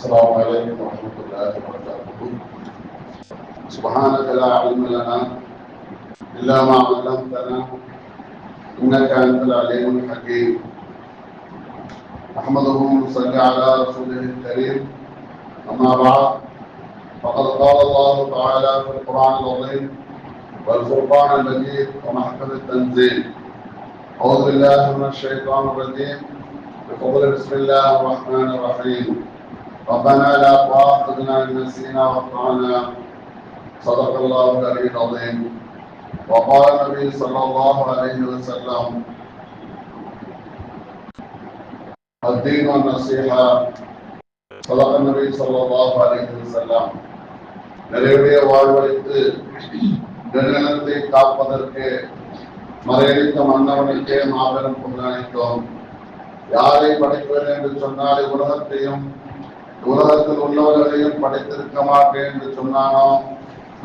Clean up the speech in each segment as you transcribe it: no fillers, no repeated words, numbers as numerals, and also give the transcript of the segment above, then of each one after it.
السلام عليكم ورحمة الله وبركاته. سبحانك لا علم لنا إلا ما علمتنا إنك أنت العليم الحكيم. أحمده ونصلي على رسوله الكريم. أما بعد، فقد قال الله تعالى في القرآن العظيم والفرقان المجيد ومحكم التنزيل: أعوذ بالله من الشيطان الرجيم، بفضل بسم الله الرحمن الرحيم. ربنا لا تؤاخذنا إن نسينا وأخطأنا. صدق الله العلي العظيم. وقال النبي صلى الله عليه وسلم: الدين والنصيحة. صدق النبي صلى الله عليه وسلم. நிறைவுடைய வாழ்வழித்து நிறுவனத்தை காப்பதற்கு மறையளித்த மன்னவனுக்கே மாபெரும் புகழனைத்தோம். யாரை படைப்பேன் என்று சொன்னாலே உலகத்தையும் உலகத்தில் உள்ளவர்களையும் படைத்திருக்க மாட்டேன் என்று சொன்னானோ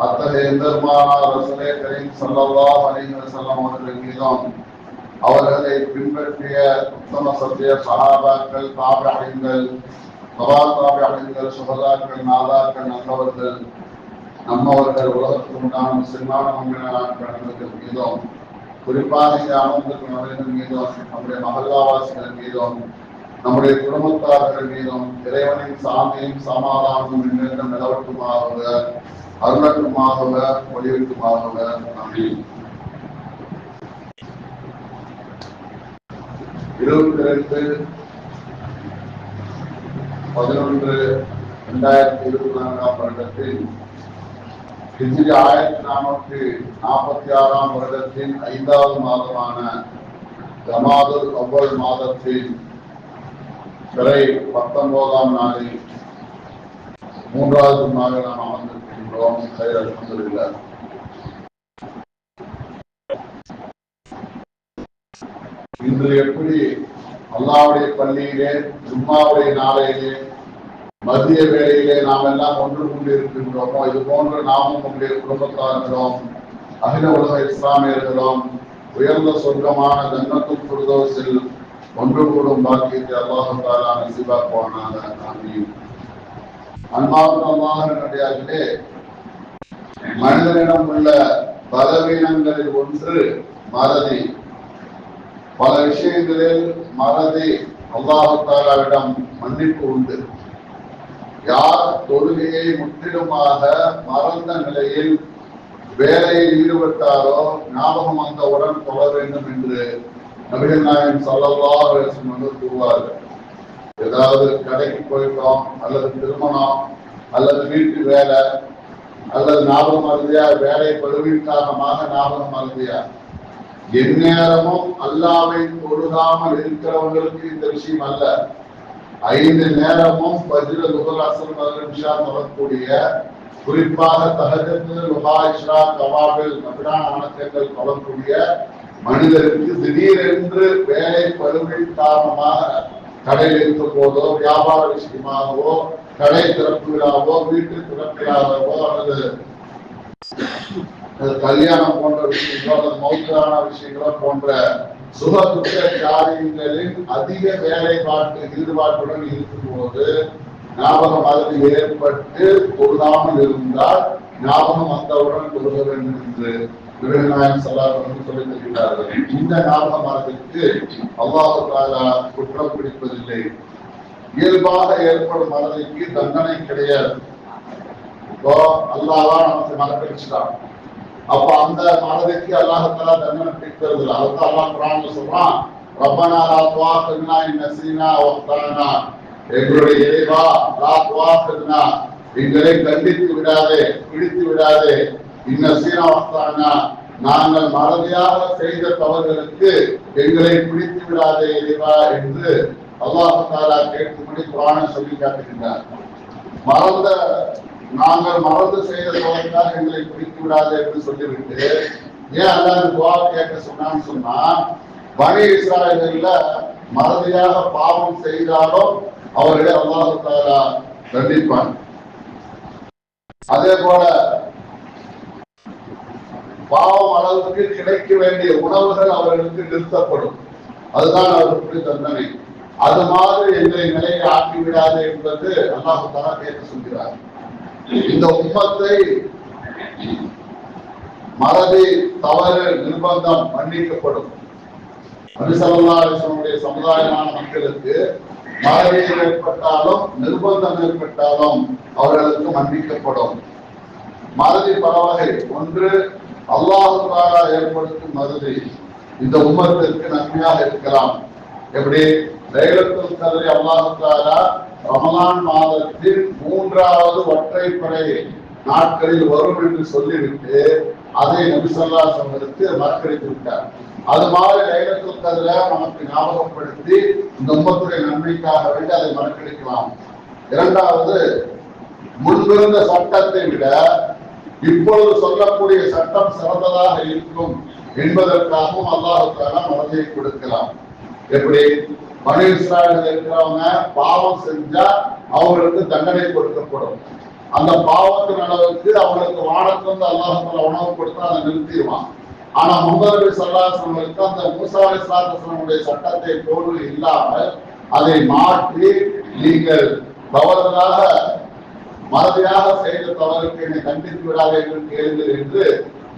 அத்தகைய பெருமானார் ரசூலே கரீம் ஸல்லல்லாஹு அலைஹி வஸல்லம் அவர்கள் மீதும் அவர்களை பின்பற்றிய உத்தம சத்திய சஹாபாக்கள், தாபிஈன்கள், தபா தாபிஈன்கள், சுஹதாக்கள், நாதாக்கள், நல்லவர்கள், நம்மவர்கள், உலகத்தில் உண்டான முஸ்லிமான முஃமினான்கள் மீதும், குறிப்பாக இந்த அமர்ந்திருக்கும் அவர்கள் மீதும், நம்முடைய மஹல்லாவாசிகள் மீதும், நம்முடைய குடும்பத்தார்கள் மீதும் இறைவனின் சாந்தியும் சமாதானமும் நிமிடம் நிலவட்டுமாக, அருளட்டுமாக, ஒளிவிட்டுமாக. ஆமீன். 22/11/2024 வருடத்தில் ஹிஜ்ரி 1446 வருடத்தின் 5வது மாதமான ஜமாதுல் அவ்வல் மாதத்தில் பிறை 19ஆம் நாளில் 3வது நாள் நாம் அமர்ந்திருக்கின்றோம். அல்ஹம்துலில்லாஹ். இன்று எப்படி அல்லாஹ்வுடைய பள்ளியிலே ஜும்மாவுடைய நாளையிலே மதிய வேளையிலே நாம் எல்லாம் ஒன்று கொண்டு இருக்கின்றோமோ, இது போன்று நாமும் நம்முடைய குடும்பத்தார்களும் அகில உலக இஸ்லாமியர்களும் உயர்ந்த சொர்க்கமான ஜன்னத்துல் ஃபிர்தௌஸில் ஒன்று கூடும் பாக்கியத்தை அல்லாஹ் தஆலா நசீபாக்குவானாக. ஆமீன். அன்பார்ந்த அல்லாஹ்வினுடையார்களே, மனிதனிடம் உள்ள பலவீனங்களில் ஒன்று மறதி. பல விஷயங்களில் மறதி. அல்லாஹ் தஆலாவிடம் மன்னிப்பு உண்டு. யார் தொழுகையை முற்றிலுமாக மறந்த நிலையில் வேலையில் ஈடுபட்டாரோ ஞாபகம் வந்தவுடன் தொழ வேண்டும் என்று நபிகள் நாயகம் ஸல்லல்லாஹு அலைஹி வஸல்லம் கூறுவார்கள். ஏதாவது கடைக்கு போயிட்டோம், அல்லது திருமணம், அல்லது வீட்டு வேலை, அல்லது ஞாபகம் மறதியா, வேலை பழுவின் காரணமாக ஞாபகம் மறதியா, எந்நேரமும் அல்லாஹ்வை தொழுகாமல் இருக்கிறவங்களுக்கு இந்த விஷயம் அல்ல. 5 நேரமும் ஃபஜ்ர், லுஹர், அஸ்ர், மக்ரிப், இஷா தொழக்கூடிய, குறிப்பாக தஹஜ்ஜுத், லுஹா, இஷ்ராக், கவாபில், நபிலான வணக்கங்கள் தொழக்கூடிய மனிதருக்கு திடீரென்று வேலை பழுவின் காரணமாக கடையில் இருக்கும் போதோ, வியாபார விஷயமாகவோ, கடை திறப்பு விழாவோ, வீட்டு திறப்பு விழாவோ, அல்லது கல்யாணம் போன்ற விஷயங்களோ, அல்லது மௌத்தான விஷயங்களோ போன்ற சுகதுக்க காரியங்களின் அதிக ஈடுபாட்டுடன் இருக்கும் போது ஞாபகம் மறதி ஏற்பட்டு தொழுகாமல் இருந்தால் ஞாபகம் வந்தவுடன் தொழுக வேண்டும் என்று நபிகள் ஸல்லல்லாஹு அலைஹி வஸல்லம் சொல்லித் தருகிறார்கள். இந்த ஞாபக மறதிக்கு அல்லாஹ் தஆலா குற்றம் பிடிப்பதில்லை. இயல்பாக ஏற்படும் மறதிக்கு தண்டனை கிடையாது. இப்போ அல்லாஹ் நமக்கு மறக்கடிச்சிட்டான், அப்ப அந்த மறதிக்கு அல்லாஹ் தஆலா தண்டனை பிடிக்கிறது இல்லை. அதுதான் அல்லாஹ் குர்ஆன்ல சொல்றான்: ரப்பனா லா துஆஃபித்னா இன் நஸீனா வ அக்தானா. எங்களுடைய இறைவா, லா துஆஃபித்னா, எங்களை கண்டித்து விடாதே, பிடித்து விடாதே, இன் நஸீனா வ அக்தானா, நாங்கள் மறதியாக செய்த தவறுகளுக்கு எங்களை பிடித்து விடாதே இறைவா என்று அல்லாஹ் தஆலா கேட்கும்படி குர்ஆனில் சொல்லி காட்டுகின்றார். நாங்கள் மறந்து செய்த தவறுக்காக எங்களை பிடித்து விடாதே என்று சொல்லிவிட்டு ஏன் அல்லாஹ் துஆ கேட்க சொன்னான்னு சொன்னா, பனி இஸ்ராயேல்ல மறதியாக பாவம் செய்தாலும் அவர்களை அல்லாஹ் தஆலா தண்டிப்பான். அதே போல பாவம் அளவுக்கு கிடைக்க வேண்டிய உணவுகள் அவர்களுக்கு நிறுத்தப்படும். அதுதான் அவர்களுக்கு தண்டனை. அது மாதிரி எங்களை நிலையை ஆக்கிவிடாது என்பது அல்லாஹ் தஆலா கேட்க சொல்கிறார். இந்த உம்மத்தை மறதி, தவறு, நிர்பந்தம் மன்னிக்கப்படும். நபி ஸல்லல்லாஹு அலைஹி வஸல்லம் சமுதாயமான மக்களுக்கு மறதி ஏற்பட்டாலும் நிர்பந்தம் ஏற்பட்டாலும் அவர்களுக்கு மன்னிக்கப்படும். மறதி பல வகை. ஒன்று, அல்லாஹ் தஆலா ஏற்படுத்தும் மறதி இந்த உம்மத்திற்கு நன்மையாக இருக்கலாம். எப்படி? லைலத்துல் கத்ரை அல்லாஹ் தஆலா ரமலான் மாதத்தில் 3வது ஒற்றைப்படை நாட்களில் வரும் என்று சொல்லிவிட்டு அதை நபி ஸல்லல்லாஹு அலைஹி வஸல்லமுக்கு மறக்கடித்து விட்டார். அது மாதிரி லைலத்துல் கத்ரை நமக்கு ஞாபகப்படுத்தி இந்த உம்மத்துடைய நன்மைக்காக வேண்டி அதை மறக்கடிக்கலாம். இரண்டாவது, முன்பிருந்த சட்டத்தை விட இப்பொழுது சொல்லக்கூடிய சட்டம் சிறந்ததாக இருக்கும் என்பதற்காகவும் அல்லாஹ் தஆலா மறதியை கொடுக்கலாம். எப்படி? பனி இஸ்ராயேலில் இருக்கிறவங்க பாவம் செஞ்சா அவங்களுக்கு தண்டனை கொடுக்கப்படும். அந்த பாவத்தின் அளவுக்கு அவங்களுக்கு வானத்திலிருந்து அல்லாஹ் தஆலா உணவு கொடுத்தா அதை நிறுத்திடுவான். ஆனா முஹம்மது நபி ஸல்லல்லாஹு அலைஹி வஸல்லம் அந்த மூசா அலைஹிஸ்ஸலாத்து வஸலாமுடைய சட்டத்தை போன்று இல்லாமல் அதை மாற்றி, நீங்கள் தவறுதலாக மறதியாக செய்த தவறுக்கு என்னை கண்டித்து விடாதீர்கள் கேளுங்கள் என்று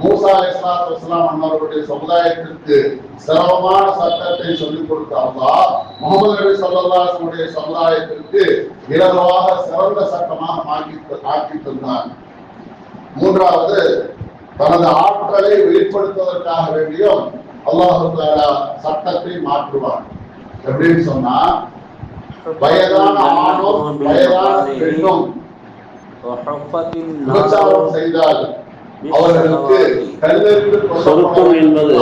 மூசா அலைஹிஸ்ஸலாத்து வஸலாம் அன்னவருடைய சமுதாயத்திற்கு சிரமமான சட்டத்தை சொல்லிக் கொடுத்த அல்லாஹ் முஹம்மது நபி ஸல்லல்லாஹு அலைஹி வஸல்லம் சமுதாயத்திற்கு இலகுவாக சிறந்த சட்டமாக ஆக்கி தந்தார். மூன்றாவது, தனது ஆற்றலை வெளிப்படுத்துவதற்காக வேண்டியும் அல்லாஹ் தஆலா சட்டத்தை மாற்றுவார். எப்படின்னு சொன்னா, வயதான ஆணும் வயதான பெண்ணும் விபச்சாரம் செய்தால் அவர்களுக்கு சொர்க்கம் என்பது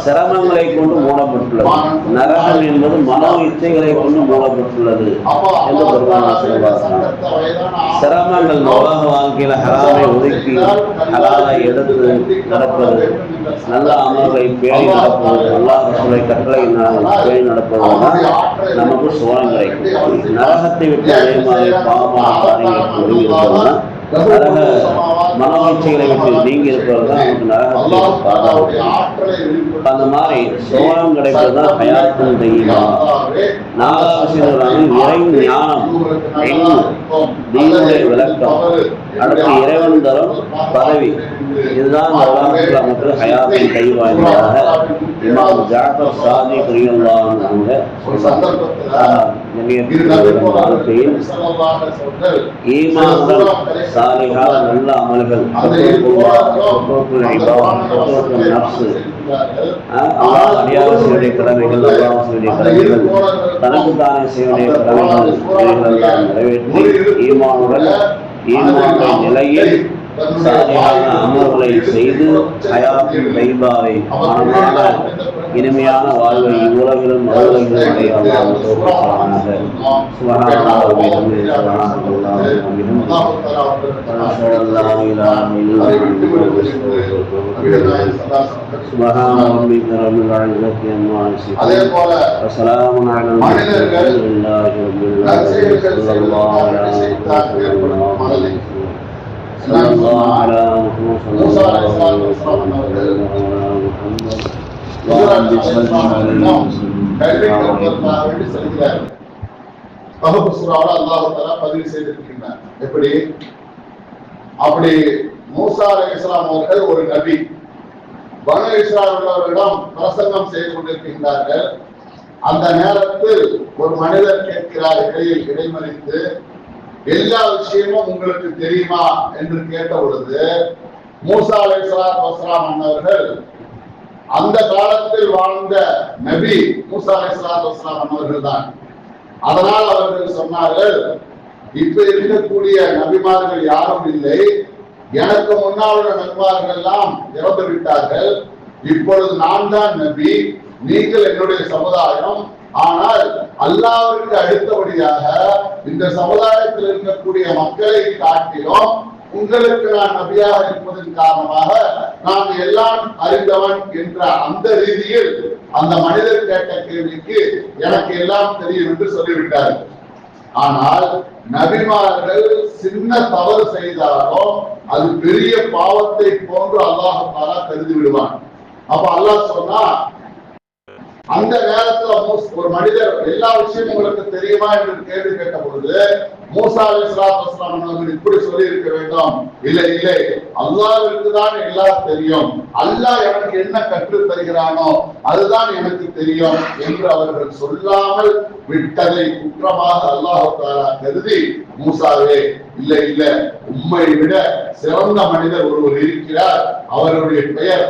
சிரமங்களை கொண்டு மூடப்பட்டுள்ளது, நரகம் என்பது மனோ இச்சைகளை கொண்டு மூடப்பட்டுள்ளது என்று பெருமானார் சிரமங்கள் உலக வாழ்க்கையில ஹராமை ஒதுக்கி ஹலாலை எடுத்து நடப்பது, நல்ல அமல்களை பேணி நடப்பது, அல்லாஹ் ரசூலை கட்டளை பேணி நடப்பதுதான் நமக்கு சுவனம் கிடைக்கும். நரகத்தை விட்டு அதே மாதிரி பாவமான காரியங்களுக்கு ஒதுங்கி இருப்பதுதான் நரக மனோ இச்சைகளை விட்டு நீங்கி இருப்பதுதான் நமக்கு நரகத்தை பாதுகாப்பு. அந்த மாதிரி சோழம் கிடைப்பதுதான் ஹயாத்துல் தய்யிபா. நாலாவது இறை ஞானம், தீனுடைய விளக்கம், அடுத்து இறைவன் தரும் பதவி. இதுதான் இந்த உலகத்தில் நமக்கு ஹயாத்துல் தய்யிபா என்பதாக இமாம் ஜாஃபர் சாதிக் ரலியல்லாஹு அன்ஹு வாழ்க்கையில் ஈமான்கள், சாலிஹான நல்ல அமல்கள், அல்லாஹ் அடியாவசியுடைய கடமைகள், அல்லாஹ்வுடைய கடமைகள், தனக்கு தானே செய்ய கடமைகள் நிறைவேற்றி ஈமானுடன் ஈமானுடைய நிலையில் சாலிஹான அமல்களை செய்து ஹயாத்துல் தய்யிபாவை மனமான இனிமையான வாழ்வை இவ்வுலகிலும் மறுவுலகிலும் அடைய அல்லாஹ் தௌஃபீக் பதிவு செய்திருக்கின்றார். எப்படி? அப்படி மூசா அலைஹிஸ்ஸலாம் அவர்கள் ஒரு நபி, பனு இஸ்ராயேலர்களிடம் பிரசங்கம் செய்து கொண்டிருக்கின்றார்கள். அந்த நேரத்தில் ஒரு மனிதர் கேட்கிறார், இடைமறித்து, எல்லா விஷயமும் உங்களுக்கு தெரியுமா என்று கேட்ட பொழுது மூசா அலைஹிஸ்ஸலாத்து வஸலாம் அன்னவர்கள் அந்த காலத்தில் வாழ்ந்த நபி மூசா அலைஹிஸ்ஸலாத்து வஸலாம் அன்னவர்கள் தான். அதனால் அவர்கள் சொன்னார்கள், இப்ப இருக்கக்கூடிய நபிமார்கள் யாரும் இல்லை, எனக்கு முன்னால் உள்ள நபிமார்கள் எல்லாம் இறந்து விட்டார்கள், இப்பொழுது நான் தான் நபி, நீங்கள் என்னுடைய சமுதாயம். ஆனால் அல்லாஹ்விற்கு அடுத்தபடியாக இந்த சமுதாயத்தில் இருக்கக்கூடிய மக்களை காட்டிலும் உங்களுக்கு நான் நபியாக இருப்பதன் காரணமாக நான் எல்லாம் அறிந்தவன் என்ற அந்த ரீதியில் அந்த மனிதர் கேட்ட கேள்விக்கு எனக்கு எல்லாம் தெரியும் என்று சொல்லிவிட்டார்கள். ஆனால் நபிமார்கள் சின்ன தவறு செய்தாலும் அது பெரிய பாவத்தை போன்று அல்லாஹ் தஆலா கருதி விடுவான். அப்ப அல்லாஹ் சொன்னா, அந்த நேரத்துல ஒரு மனிதர் எல்லா விஷயமும் உங்களுக்கு தெரியுமா என்று கேள்வி கேட்ட பொழுது மூசா அலைஹிஸ்ஸலாத்து வஸ்ஸலாம் அவர்கள் இப்படி சொல்லி இருக்க வேண்டும், இல்லை இல்லை, அல்லாஹ்விற்கு தான் எல்லாம் தெரியும், அல்லாஹ் எனக்கு என்ன கற்றுத் தருகிறானோ அதுதான் எனக்கு தெரியும் என்று அவர்கள் சொல்லாமல் விட்டதை குற்றமாக அல்லாஹ் தஆலா கருதி, மூசாவே இல்லை இல்லை, உம்மை விட சிறந்த மனிதர் ஒருவர் இருக்கிறார், அவருடைய பெயர்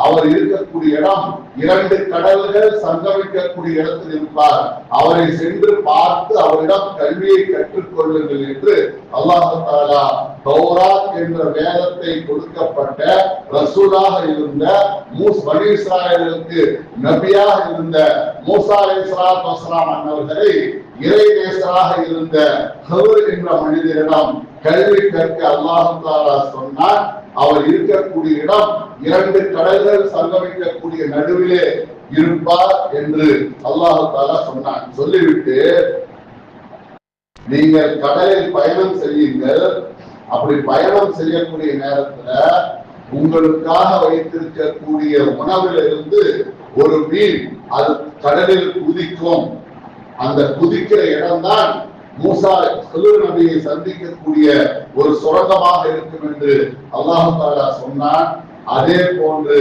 அவர் இருக்கக்கூடிய இடம் 2 கடல்கள் சங்கமிக்கக்கூடிய இடத்தில் இருப்பார், அவரை சென்று பார்த்து அவரிடம் கல்வியை கற்றுக்கொள்ளுங்கள் என்று அல்லாஹ் தஆலா தௌராத் என்ற வேதத்தை கொடுக்கப்பட்ட ரசூலாக இருந்த பனி இஸ்ராயேலுக்கு நபியாக இருந்த மூசா அலைஹிஸ்ஸலாத்து வஸ்ஸலாம் அவர்களை இறைநேசராக இருந்த ஹவர் என்ற மனிதரிடம் கல்வி கற்க அல்லாஹ் தஆலா சொன்னார். அவர் இருக்கக்கூடிய இடம் 2 கடல்கள் சங்கமிக்கக்கூடிய நடுவிலே இருப்பார் என்று அல்லாஹ் தஆலா சொன்னார். சொல்லிவிட்டு நீங்கள் கடலில் பயணம் செய்யுங்கள், அப்படி பயணம் செய்யக்கூடிய நேரத்துல உங்களுக்காக வைத்திருக்கக்கூடிய உணவிலிருந்து ஒரு மீன் அது கடலில் குதிக்கும், அந்த குதிக்கிற இடம்தான் மூசா ஹிதர் நபியை சந்திக்கக்கூடிய ஒரு சுரங்கமாக இருக்கும் என்று அல்லாஹ் தஆலா சொன்னான். அதே போன்று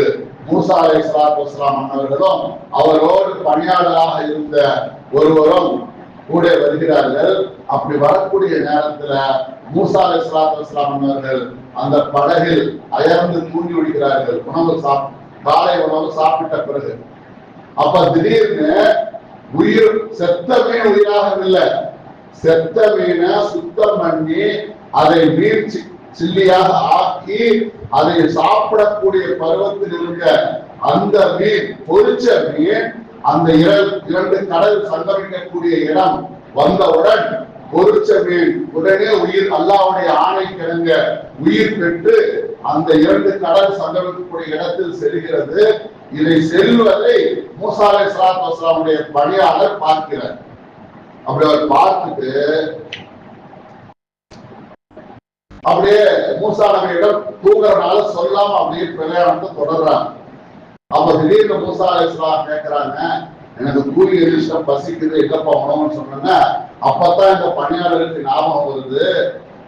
மூசா அலைஹிஸ்ஸலாத்து வஸ்ஸலாம் அவர்களும் அவரோடு பணியாளராக இருந்த ஒருவரும் கூட வருகிறார்கள். அப்படி வரக்கூடிய நேரத்துல மூசா அலைஹிஸ்ஸலாத்து வஸ்ஸலாம் அவர்கள் அந்த படகில் அயர்ந்து தூங்கி விடுகிறார்கள், காலை உணவு சாப்பிட்ட பிறகு. அப்ப திடீர்னு உயிர் செத்த மீன் உயிராக இல்லை, செத்த மீனை சுத்தம் பண்ணி அதை மீன் சில்லியாக ஆக்கி அதை சாப்பிடக்கூடிய பருவத்தில் இருக்க அந்த மீன், பொரிச்ச மீன், அந்த 2 கடல் சங்கமிக்கக்கூடிய இடம் வந்தவுடன் பொரிச்ச மீன் உடனே உயிர் அல்லாஹ்வுடைய ஆணை கிணங்க உயிர் பெற்று அந்த 2 கடல் சங்கமிக்கக்கூடிய இடத்தில் செல்கிறது. இதை செல்வதை மூசா அலைஹிஸ்ஸலாத்து வஸ்ஸலாமுடைய பணியாளர் பார்க்கிறார். அப்படி அவர் பார்த்துட்டு அப்படியே மூசா நபியிடம் தூங்குறதுனால சொல்லாம அப்படியே பிரயாணத்தை தொடர்றாங்க. அப்ப திடீர்னு மூசா அலைஹிஸ்ஸலாம் கேட்கிறாங்க, எனக்கு தூங்கி எழுச்சிடம் பசிக்குது, எங்கப்பா உணவுன்னு சொன்னாங்க. அப்பதான் இந்த பணியாளருக்கு ஞாபகம் வருது,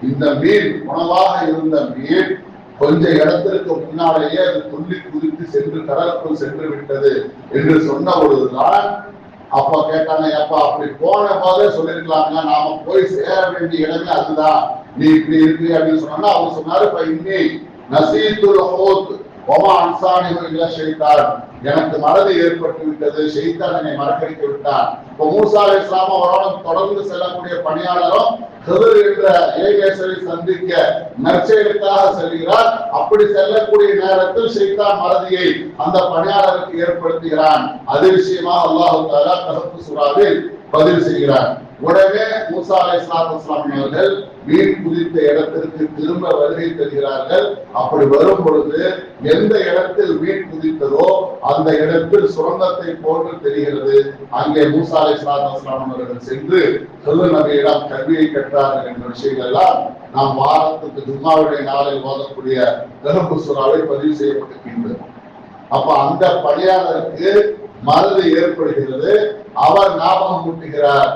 இந்த மீன் உணவாக இருந்த மீன் கொஞ்ச இடத்திற்கு முன்னாலேயே அது துள்ளி குதித்து சென்று கடலுக்குள் சென்று விட்டது என்று சொன்ன பொழுதுதான் அப்ப கேட்டாங்க, அப்பா அப்படி போன போதே சொல்லிருக்கலாங்க, நாம போய் சேர வேண்டிய இடமே அதுதான், நீ இப்படி இருக்கு அப்படின்னு சொன்னா அவர் சொன்னாரு, இப்ப இன்னி நசீத்துல் ஹூத் வமா அன்சானிஹு இல்ல ஷைத்தான், எனக்கு மறதி ஏற்பட்டு விட்டது, ஷைத்தான் என்னை மறக்கடித்து விட்டான். இப்ப மூசா அலைஹிஸ்ஸலாம் அவரோட தொடர்ந்து செல்லக்கூடிய பணியாளரும் ஹிதர் என்ற இறைநேசரை சந்திக்க நற்செயலுக்காக செல்கிறார். அப்படி செல்லக்கூடிய நேரத்தில் ஷைத்தான் மறதியை அந்த பணியாளருக்கு ஏற்படுத்துகிறான். அது விஷயமா அல்லாஹ் தஆலா கஹஃப் சூராவில் பதில் செய்கிறார். உடனே மூசா அலைஹிஸ்ஸலாத்து வஸ்ஸலாம் அவர்கள் மீன் குதித்த இடத்திற்கு திரும்ப வருகை தருகிறார்கள். அப்படி வரும் பொழுது எந்த இடத்தில் மீன் குதித்ததோ அந்த இடத்தில் சுரங்கத்தை போன்று தெரிகிறது. அங்கே மூசா அலைஹிஸ்ஸலாத்து வஸ்ஸலாம் அவர்கள் சென்று ஹிதர் நபியிடம் கல்வியை கற்றார்கள் என்ற விஷயங்கள் எல்லாம் நாம் வாரத்துக்கு ஜும்மாவுடைய நாளில் ஓதக்கூடிய கஹஃப் சூராவை பதிவு செய்யப்பட்டிருக்கின்றது. அப்ப அந்த பணியாளருக்கு மறதி ஏற்படுகிறது, அவர் ஞாபகம் ஊட்டுகிறார்.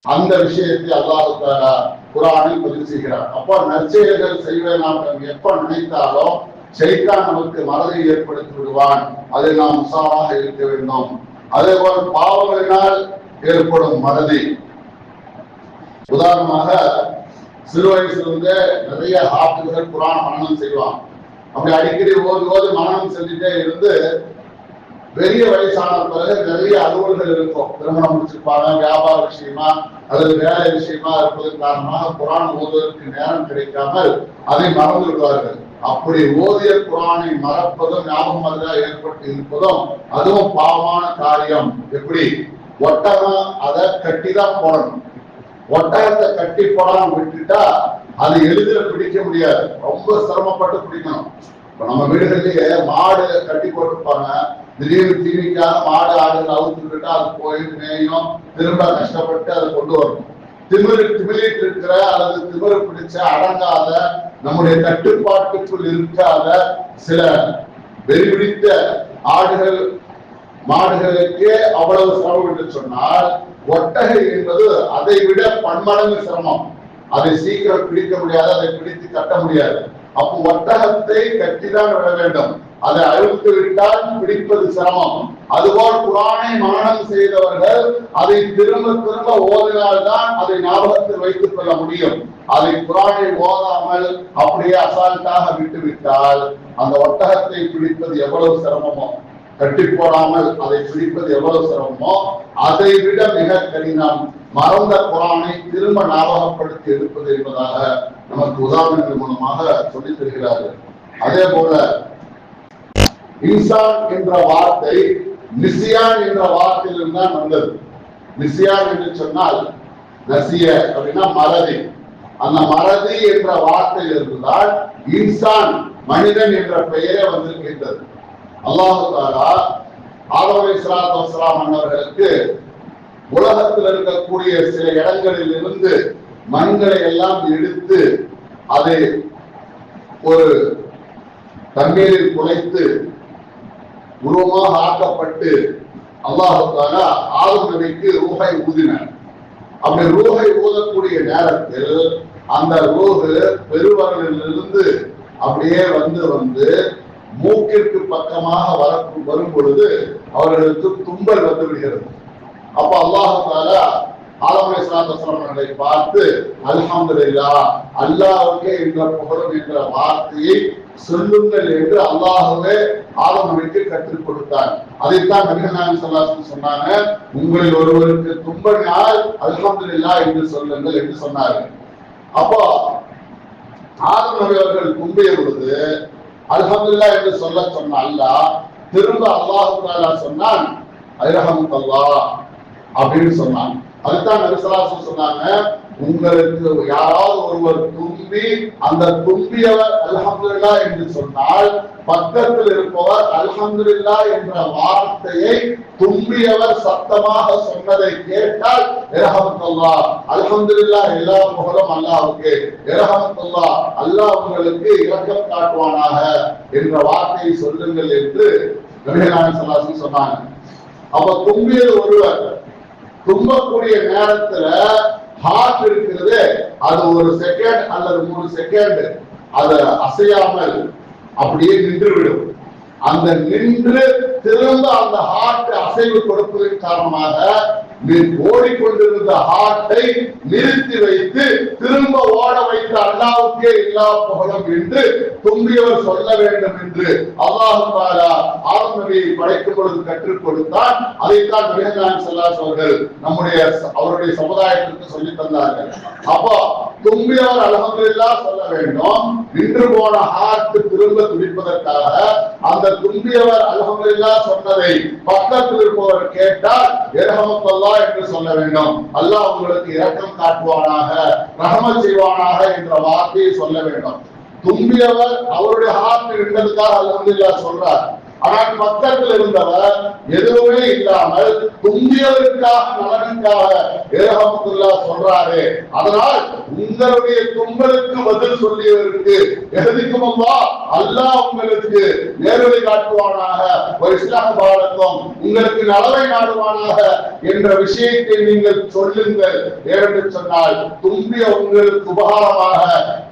அந்த விஷயத்தை அல்லாஹ் தஆலா குர்ஆனில் பதிவு செய்கிறார். அப்போ நற்செயல்கள் செய்வதை நாம் எப்ப நினைத்தாலும் ஷைத்தான் நமக்கு மறதியை ஏற்படுத்தி விடுவான், அதில் நாம் உஷாராக இருக்க வேண்டும். அதே போல பாவங்களினால் ஏற்படும் மறதி, உதாரணமாக சிறு வயசுல நிறைய ஹாஃபிஸ்கள் குர்ஆன் மனனம் செய்வாங்க. அப்படி அடிக்கடி ஓதி மனனம் செஞ்சுட்டே இருந்து பெரிய வயசான பிறகு நிறைய அலுவல்கள் இருக்கும், திருமணம் முடிச்சிருப்பாங்க, வியாபார விஷயமா அல்லது வேலை விஷயமா இருப்பதன் காரணமாக குர்ஆன் ஓதுவதற்கு நேரம் கிடைக்காமல் அதை மறந்து விடுவார்கள். அப்படி ஓதிய குர்ஆனை மறப்பதும் ஞாபகம் ஏற்பட்டு இருப்பதும் அதுவும் பாவமான காரியம். எப்படி ஒட்டகம் அதை கட்டிதான் போடணும், ஒட்டகத்தை கட்டி போடாம விட்டுட்டா அது எளிதில் பிடிக்க முடியாது, ரொம்ப சிரமப்பட்டு பிடிக்கணும். இப்ப நம்ம வீடுகளிலேயே மாடு கட்டி போட்டிருப்பாங்க, திடீர்னு தீனிக்காக மாடு ஆடுகள் அவுத்துக்கிட்டா அது போய் மேயும், திரும்ப கஷ்டப்பட்டு அதை கொண்டு வரணும். திமிரிட்டு இருக்கிற அல்லது திமிரு பிடிச்ச அடங்காத நம்முடைய கட்டுப்பாட்டுக்குள் இருக்காத சில வெறி பிடித்த ஆடுகள் மாடுகளுக்கே அவ்வளவு சிரமம் என்று சொன்னால், ஒட்டகை என்பது அதை விட பன்மடங்கு சிரமம். அதை சீக்கிரம் பிடிக்க முடியாது, அதை பிடித்து கட்ட முடியாது. அப்போ ஒட்டகத்தை கட்டிதான் விட வேண்டும். அதை அழுத்து விட்டால் பிடிப்பது சிரமம். அதுபோல் குர்ஆனை மனனம் செய்தவர்கள் அதை திரும்ப திரும்ப ஓதினால்தான் அதை ஞாபகத்தில் வைத்துக் கொள்ள முடியும். அதை குர்ஆனை ஓதாமல் அப்படியே அசால்ட்டாக விட்டுவிட்டால் அந்த ஒட்டகத்தை பிடிப்பது எவ்வளவு சிரமமோ, கட்டி போடாமல் அதை பிடிப்பது எவ்வளவு சிரமமோ, அதை விட மிக கடினம் மறந்த குர்ஆனை திரும்ப ஞாபகப்படுத்தி எடுப்பது என்பதாக நமக்கு உதாரணங்கள் மூலமாக சொல்லித் தருகிறார்கள். அதே போல இன்சான் என்ற வார்த்தை நிசியான் என்ற வார்த்தையிலிருந்து தான் வந்தது. நிசியான் என்று சொன்னால் நசிய அப்படின்னா மறதி. அந்த மறதி என்ற வார்த்தையிலிருந்து தான் இன்சான் மனிதன் என்ற பெயரே வந்திருக்கின்றது. அல்லாஹ் தஆலா ஆதம் அலைஹிஸ்ஸலாத்து வஸ்ஸலாம் அவர்களுக்கு உலகத்தில் இருக்கக்கூடிய சில இடங்களில் இருந்து மண்களை எல்லாம் எடுத்து அதை ஒரு தண்ணீரில் குழைத்து உருவமாக ஆக்கப்பட்டு அல்லாஹ் தஆலா ஆதம் நபிக்கு ரூஹை ஊதினார். அப்படி ரூஹை ஊதக்கூடிய நேரத்தில் அந்த ரூஹு பெருவரலிலிருந்து அப்படியே வந்து மூக்கிற்கு பக்கமாக வரும் பொழுது அவர்களுக்கு தும்பல் வந்து விடுகிறது. அப்ப அல்லாஹ் தஆலா ஆதம் அலைஹிஸ்ஸலாத்து வஸ்ஸலாம் அவர்களை பார்த்து அல்ஹம்துலில்லாஹ், அல்லாஹ்வுக்கே என்ற புகழும் என்ற வார்த்தையை சொல்லுங்கள் என்று அல்லாஹ்வே ஆதம் நபிக்கு கற்றுக் கொடுத்தார். அதைத்தான் நபிகள் நாயகம் ஸல்லல்லாஹு அலைஹி வஸல்லம் சொன்னாங்க, உங்களில் ஒருவருக்கு தும்பினால் அல்ஹம்துலில்லாஹ் என்று சொல்லுங்கள் என்று சொன்னார்கள். அப்போ ஆதம் நபி அவர்கள் தும்பிய பொழுது அல்ஹம்துலில்லாஹ் என்று சொல்ல சொன்ன அல்லாஹ் திரும்ப அல்லாஹ் தஆலா சொன்னான் அல்ஹம்துலில்லாஹ் அப்படின்னு சொன்னான். அதுதான் நபி ஸல்லல்லாஹு அலைஹி வஸல்லம் சொன்னாங்க, உங்களுக்கு யாராவது ஒருவர் தும்பி அந்த தும்பியவர் அல்ஹம்துலில்லாஹ் என்று சொன்னால் பக்கத்தில் இருப்பவர் அல்ஹம்துலில்லாஹ் என்ற வார்த்தையை தும்பியவர் சத்தமாக சொன்னதை கேட்டால் இரஹமத்துல்லாஹ், அல்ஹம்துலில்லாஹ் எல்லா புகழும் அல்லாஹ்வுக்கு, இரஹமத்துல்லாஹ் அல்லாஹ் உங்களுக்கு இரக்கம் காட்டுவானாக என்ற வார்த்தையை சொல்லுங்கள் என்று நபிகள் நாயகம் ஸல்லல்லாஹு அலைஹி வஸல்லம் சொன்னாங்க. அப்ப தும்பியது ஒருவர் தும்பக்கூடிய நேரத்துல ஹார்ட் இருக்கிறது, அது ஒரு செகண்ட் அல்லது 3 செகண்ட் அது அசையாமல் அப்படியே நின்றுவிடும். அந்த நின்று திரும்ப அந்த ஹார்ட் அசைவு கொடுப்பதன் காரணமாக ஓடிக்கொண்டிருந்த ஹார்ட்டை நிறுத்தி வைத்து திரும்ப ஓட வைத்து அல்லாஹ்வுக்கே எல்லா புகழும் என்று தும்பியவர் சொல்ல வேண்டும் என்று அல்லாஹ் தஆலா ஆதம் நபியை படைக்கும் பொழுது கற்றுக் கொடுத்தார். அதைத்தான் நபிகள் நாயகம் ஸல்லல்லாஹு அலைஹி வஸல்லம் அவருடைய சமுதாயத்திற்கு சொல்லி தந்தார்கள். அப்போ தும்பியவர் அல்ஹம்துலில்லாஹ் சொல்ல வேண்டும். நின்று போன ஹார்ட் திரும்ப துடிப்பதற்காக அந்த தும்பியவர் அல்ஹம்துலில்லாஹ் சொன்னதை பக்கத்தில் இருப்பவர் கேட்டால் இரஹமத்துல்லாஹ் என்று சொல்ல வேண்டும். அல்லாஹ் உங்களுக்கு இரக்கம் காட்டுவானாக, ரஹமத் செய்வானாக என்ற வார்த்தையை சொல்ல வேண்டும். தும்பியவர் அவருடைய ஹார்ட் இருந்ததுக்காக அல்ஹம்துலில்லாஹ் சொல்றார். ஆனால் பக்கத்தில் இருந்தவர் எதுவுமே இல்லாமல் தும்பியவருக்காக நலனுக்காக இரஹமத்துல்லாஹ் சொல்றாரு. அதனால் உங்களுடைய தும்பலுக்கு பதில் சொல்லியவருக்கு எஹ்திக்கும் அல்லாஹ் உங்களுக்கு நேர்வழி காட்டுவானாக, ஒரு இஸ்லாம் பாலக்கும் உங்களுக்கு நலவை நாடுவானாக என்ற விஷயத்தை நீங்கள் சொல்லுங்கள். ஏனென்று சொன்னால் தும்பிய உங்களுக்கு உபகாரமாக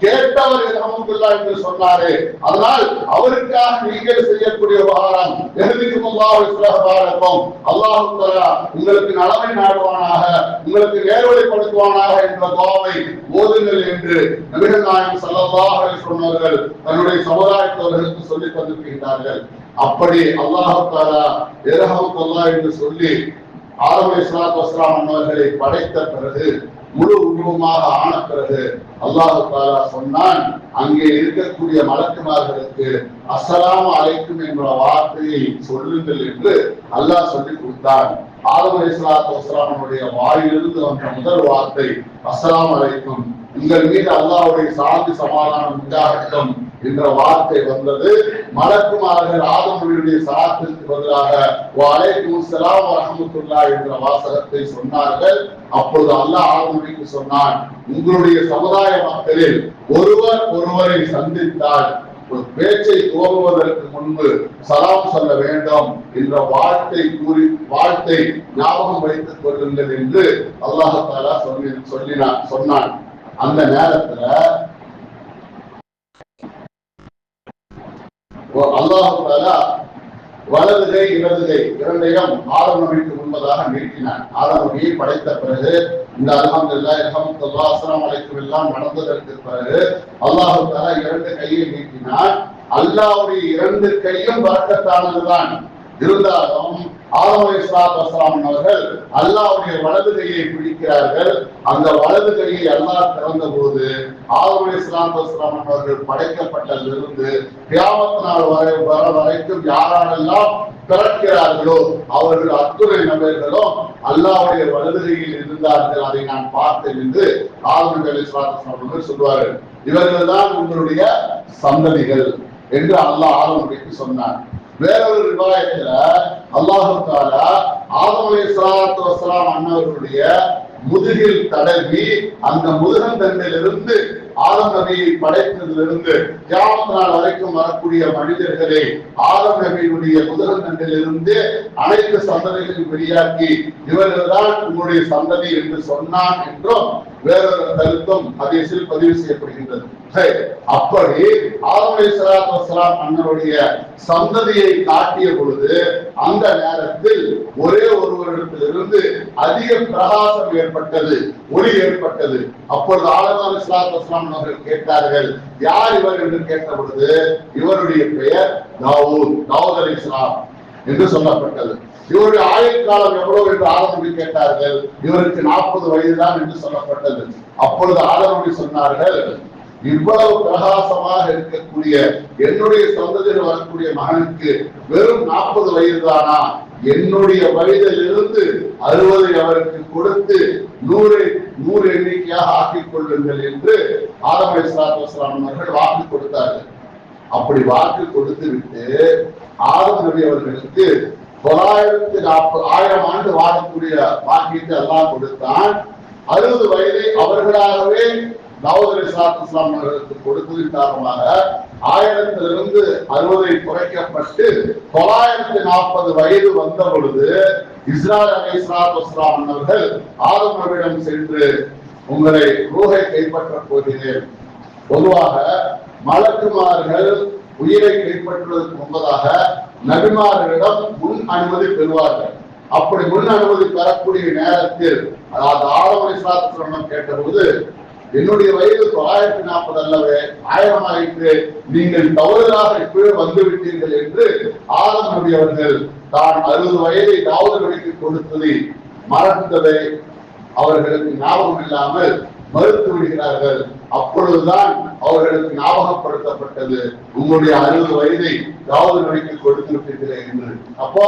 கேட்டவர் இரஹமத்துல்லாஹ் என்று சொன்னாரே, அதனால் அவருக்காக நீங்கள் செய்யக்கூடிய உபகாரம் எஹ்திக்கும் இஸ்லாம் பாலக்கும், அல்லாஹ் தஆலா உங்களுக்கு நலவை நாடுவானாக, உங்களுக்கு நேர்வழிப்படுத்துவானாக என்ற துஆவை ஓதுங்கள் என்று நபிகள் நாயகம் ஸல்லல்லாஹு அலைஹி வஸல்லம் அவர்கள் தன்னுடைய சமுதாயத்தவர்களுக்கு சொல்லித் தந்திருக்கிறார்கள். அப்படி அல்லாஹ் தஆலா இரஹமத்துல்லாஹ் என்று சொல்லி ஆதம் அலைஹிஸ்ஸலாத்து வஸ்ஸலாம் அவர்களை படைத்த பிறகு முழு உருவமாக ஆன பிறகு அல்லாஹ் தஆலா சொன்னான், அங்கே இருக்கக்கூடிய மலக்குமார்களுக்கு அஸ்ஸலாமு அலைக்கும் என்ற வார்த்தையை சொல்லுங்கள் என்று அல்லாஹ் சொல்லி கொடுத்தான். ஆதம் அலைஹிஸ்ஸலாத்து வஸ்ஸலாமுடைய வாயிலிருந்து வந்த முதல் வார்த்தை அஸ்ஸலாமு அலைக்கும், உங்கள் மீது அல்லாஹ்வுடைய சாந்தி சமாதானம் உண்டாகட்டும் என்ற வார்த்தை வந்தது. மலக்குமார்கள் ஆதம் நபியுடைய சலாத்திற்கு பதிலாக வஅலைக்கும் அஸ்ஸலாம் வரஹ்மத்துல்லாஹ் என்ற வாசகத்தை சொன்னார்கள். அப்போது அல்லாஹ் ஆதம் நபிக்கு சொன்னான், உங்களுடைய சமுதாய மக்களில் ஒருவர் ஒருவரை சந்தித்தால் ஒரு பேச்சை துவங்குவதற்கு முன்பு சலாம் சொல்ல வேண்டும் என்ற வாழ்த்தை ஞாபகம் வைத்துக் கொள்ளுங்கள் என்று அல்லாஹ் தஆலா சொன்னான். அந்த நேரத்துல அல்லாஹ் தஆலா வலது கை இடது கை இரண்டையும் ஆதம் நபிக்கு முன்பதாக நீட்டினான். ஆதம் நபியை படைத்த பிறகு இந்த அல்ஹம்துலில்லாஹ் ரஹ்மத்துல்லாஹி அஸ்ஸலாமு அலைக்கும் எல்லாம் நடந்ததற்கு பிறகு அல்லாஹ் தஆலா இரண்டு கையை நீட்டினான். அல்லாஹ்வுடைய இரண்டு கையும் பரக்கத்தானதுதான். இருந்தாலும் ஆதம் அலைஹிஸ்ஸலாத்து வஸ்ஸலாம் அவர்கள் அல்லாஹ்வுடைய வலது கையை பிடிக்கிறார்கள். அந்த வலது கையை அல்லாஹ் திறந்த போது ஆதம் அலைஹிஸ்ஸலாத்து வஸ்ஸலாம் அவர்கள் படைக்கப்பட்டதிலிருந்து கியாமத் நாள் வரைக்கும் யாரெல்லாம் பிறக்கிறார்களோ அவர்கள் அத்துணை நபர்களும் அல்லாஹ்வுடைய வலது கையில் இருந்தார்கள். அதை நான் பார்த்தேன் என்று ஆதம் அலைஹிஸ்ஸலாத்து வஸ்ஸலாம் அவர்கள் சொல்வார்கள். இவர்கள் தான் உங்களுடைய சந்ததிகள் என்று அல்லாஹ் ஆதம் நபிக்கு சொன்னார். வேறொரு ரிவாயத்துல அல்லாஹ் தஆலா ஆதம் அலைஹிஸ்ஸலாத்து வஸ்ஸலாம் அன்னவர்களுடைய முதுகில் தடவி அந்த முதுகந்தண்டிலிருந்து ஆதம் நபியை படைத்ததிலிருந்து கியாமத் நாள் வரைக்கும் வரக்கூடிய மனிதர்களை ஆதம் நபியுடைய முதுகந்தண்டிலிருந்து அனைத்து சந்ததிகளையும் வெளியாக்கி இவர்கள்தான் உங்களுடைய சந்ததி என்று சொன்னான் என்றும் வேறொரு கருத்தும் ஹதீஸில் பதிவு செய்யப்படுகின்றது. அப்படி ஆதம் அலைஹிஸ்ஸலாத்து வஸ்ஸலாம் அன்னருடைய சந்ததியை காட்டிய பொழுது அந்த நேரத்தில் ஒரே ஒருவரிடத்திலிருந்து அதிக பிரகாசம் ஏற்பட்டது, ஒளி ஏற்பட்டது. அப்பொழுது ஆதம் அலைஹிஸ்ஸலாத்து வஸ்ஸலாம் அவர்கள் கேட்டார்கள், யார் இவர் என்று கேட்ட பொழுது இவருடைய பெயர் தாவூத் அலைஹிஸ்ஸலாம் என்று சொல்லப்பட்டது. இவருடைய ஆயுள் காலம் எவ்வளவு என்று ஆதம் நபி கேட்டார்கள். இவருக்கு 40 வயதுதான் என்று சொல்லப்பட்டது. அப்பொழுது ஆதம் நபி சொன்னார்கள், இவ்வளவு பிரகாசமாக இருக்கக்கூடிய என்னுடைய சந்ததியில் வரக்கூடிய மகனுக்கு வெறும் 40 வயதுதானா? என்னுடைய வயதிலிருந்து 60 அவருக்கு கொடுத்து 100 எண்ணிக்கையாக ஆக்கிக் கொள்ளுங்கள் என்று ஆதம் அலைஹிஸ்ஸலாத்து வஸ்ஸலாம் அவர்கள் வாக்கு கொடுத்தார்கள். அப்படி வாக்கு கொடுத்து விட்டு ஆதம் நபி அவர்களுக்கு 940 ஆண்டு வாழக்கூடிய வாக்கியத்தை அல்லாஹ் கொடுத்தான். 60 வயதை அவர்களாகவே தாவூத் அலைஹிஸ்ஸலாத்து வஸ்ஸலாம் அவர்களுக்கு கொடுத்ததின் காரணமாக 1000 60 குறைக்கப்பட்டு 940 வயது வந்த பொழுது இஸ்ராயீல் அலைஹிஸ்ஸலாத்து வஸ்ஸலாம் அவர்கள் ஆதம் நபியிடம் சென்று உங்களை ரூஹை கைப்பற்றப் போகிறேன். பொதுவாக மலக்குமார்கள் உயிரை கைப்பற்றுவதற்கு முன்பதாக நபிமார்களிடம் முன் அனுமதி பெறுவார்கள். அப்படி முன் அனுமதி பெறக்கூடிய நேரத்தில் அதாவது ஆதம் அலைஹிஸ்ஸலாத்து வஸ்ஸலாம் கேட்டபோது என்னுடைய வயது 940 அல்லவே 1000 ஆயிற்று, நீங்கள் தவறுதலாக இப்பவே வந்து விட்டீர்கள் என்று ஆதம் நபி அவர்கள் தான் 60 வயதை தாவூத் நபிக்கு கொடுத்ததை மறந்ததை அவர்களுக்கு ஞாபகம் இல்லாமல் மறுத்து விடுகிறார்கள். அப்பொழுதுதான் அவர்களுக்கு ஞாபகப்படுத்தப்பட்டது, உங்களுடைய 60 வயதை தாவூத் நபிக்கு கொடுத்து விட்டீர்கள் என்று. அப்போ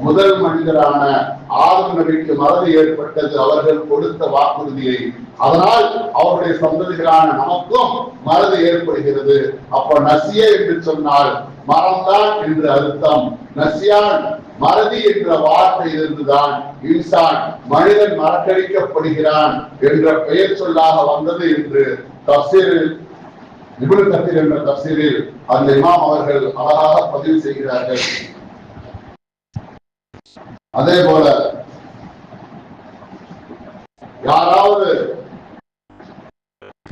முதல் மனிதரான ஆதம் நபிக்கு மறதி ஏற்பட்டது அவர்கள் கொடுத்த வாக்குறுதியை. அதனால் அவருடைய சந்ததிகளான நமக்கும் மறதி ஏற்படுகிறது. அப்போ நசிய என்று சொன்னால் மறந்தான் என்று அர்த்தம். நசியான் மறதி என்ற வார்த்தையிலிருந்துதான் இன்சான் மனிதன் மறக்கடிக்கப்படுகிறான் என்ற பெயர் சொல்லாக வந்தது என்று தஃசீரில் இப்னு கத்தீர் என்ற தஃசீரில் அந்த இமாம் அவர்கள் அழகாக பதிவு செய்கிறார்கள். அதே போல